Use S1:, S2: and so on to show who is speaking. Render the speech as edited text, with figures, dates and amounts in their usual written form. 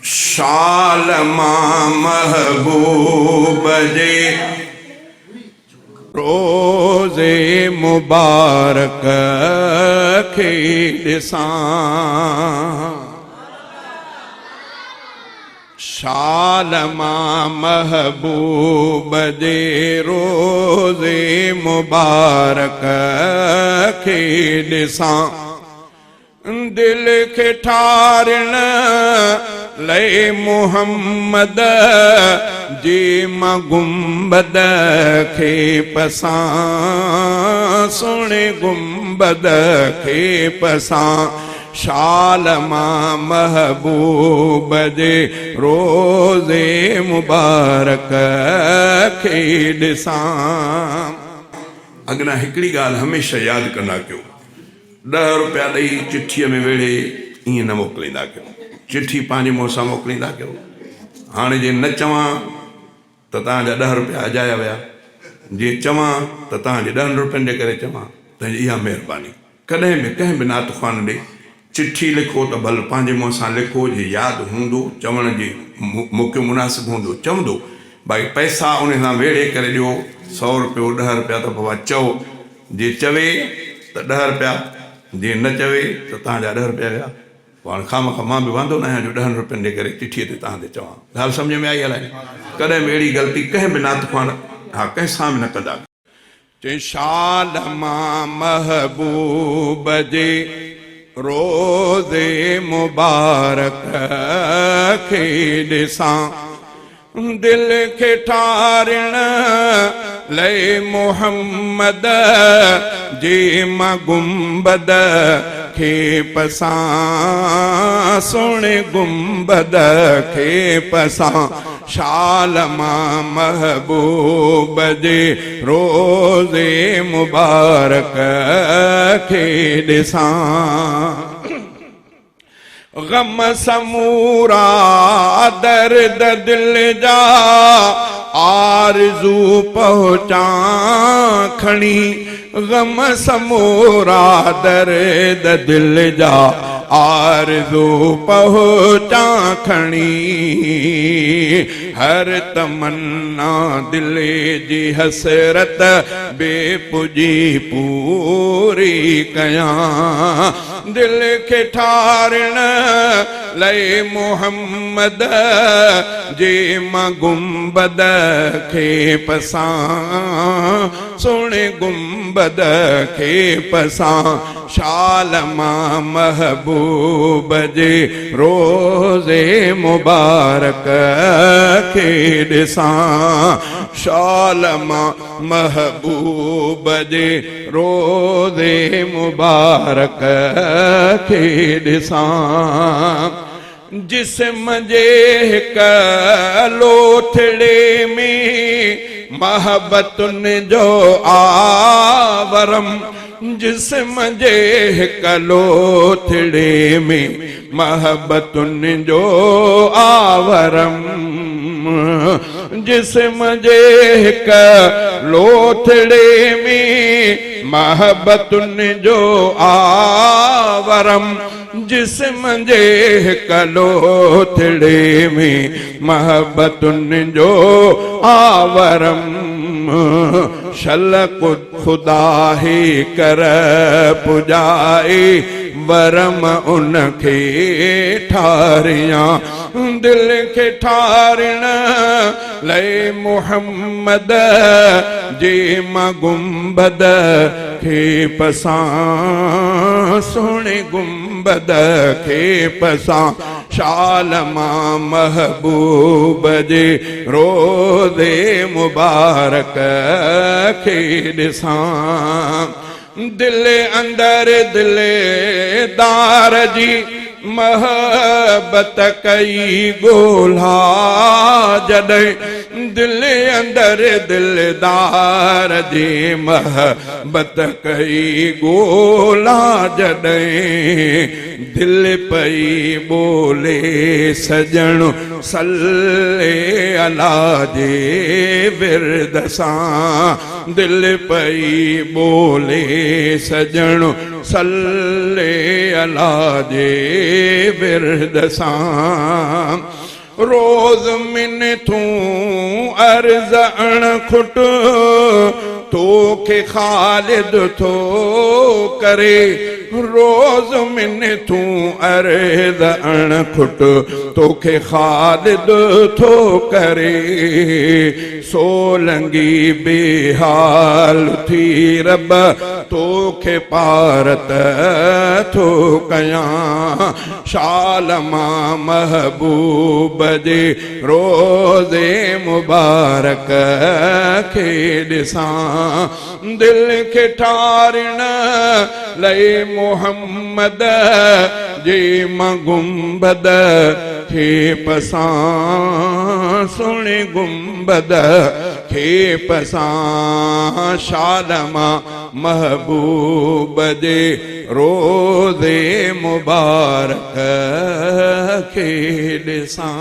S1: शाल मां महबूब जे रोज़े मुबारक खे ॾिसां। शाल मां महबूब जे रोज़े मुबारक खे ॾिसां। दिल खे ठारण लए मुहम्मद जी मां गुंबद खे पसां। सुहिणे गुंबद खे पसां। शाल मां महबूब जे रोज़े मुबारक खे ॾिसां। अॻियां हिकिड़ी ॻाल्हि हमेशह यादि कंदा कयो, 10 रुपया ॾेई चिठीअ में वेड़े ईअं न मोकिलींदा कयो। चिठी पंहिंजे मुंहं सां मोकिलींदा कयो। हाणे जे न चवां त तव्हांजा 10 रुपया अजाया विया। जे चवां त तव्हांजे 10 रुपयनि जे करे चवां त इहा महिरबानी। कॾहिं बि कंहिं बि नात ख़्वान ॾे चिठी लिखो त भले पंहिंजे मुंहं सां लिखो, जे यादि हूंदो चवण जे मौक़ो मुनासिबु हूंदो चवंदो। भाई पैसा उन सां वेड़े करे ॾियो, 100 रुपयो 10 रुपया त बाबा चओ। जे चवे त 10 रुपया, जे न चवे त तव्हांजा 10 रुपया विया। हाणे खामखा मां बि वांदो न आहियां जो 10 रुपयनि जे करे चिठीअ ते तव्हां ते चवां। ॻाल्हि सम्झ में आई हलाए? कॾहिं बि अहिड़ी ग़लती कंहिं बि नात ख़्वान कंहिं सां बि न कंदा। चई शाल मां महबूब जे रोज़े मुबारक खे ॾिसां। दिल खे ठारण लए मुहम्मद जे मां गुंबद खे पसां। सुहिणे गुंबद खे पसां। शाल मां महबूब जे रोज़े मुबारक खे ॾिसां। गम समूरा दर्द दिल जा आरज़ू पहुचां खणी। गम समूरा दर्द दिल जा आरज़ू पहुचां खणी। हर तमन्ना दिल जी हसरत बेपुजी पूरी कयां। दिल खे ठारण लए मुहम्मद जे मां गुंबद खे पसां। सुहिणे गुंबद खे पसां। शाल मां महबूब जे रोज़े मुबारक खे ॾिसां। शाल मां महबूब जे रोज़े मुबारक खे ॾिसां। जिस्म जे हिक लोथड़े में महबतुनि जो आवरम। जिस्म जे हिक लोथड़े में महबतुनि जो आवरम। जिस्म जे हिक लोथड़े में महबतुनि जो आवरम। जिस्म जे हिक लोथड़े में महबतुनि जो आवरम। शलक खुदा ही कर पुजाए वरम उनखे ठारियां। दिल खे ठारण लए मुहम्मद जे मां गुंबद खे पसां। सुहिणे गुंबद खे पसां। शाल मां महबूब जे रोज़े मुबारक खे ॾिसां। दिल अंदर दिलदार जी महबत कई ॻोल्हा जॾहिं। दिल अंदर दिलदार जी महबत कई गोला जॾहिं दिल पई बोले सजण सल्ले अला जे विरद सां दिल पई बोले सजण सल्ले अला जे विरद सां रोज मिन तूं अर्ज़ अणखुट तोखे ख़ालिद थो करे रोज मिन तूं अर्ज़ अणखुट तोखे ख़ालिद थो करे सोलंगी बेहाल थी रब तोखे पारत थो कयां शाल मां महबूब जे रोज़े मुबारक खे ॾिसां दिल खे ठारिण लई मोहम्मद जे मां गुंबद खे पसां सुणी गुंबद खे पसां शाल मां महबूब जे रोज़े मुबारक खे ॾिसां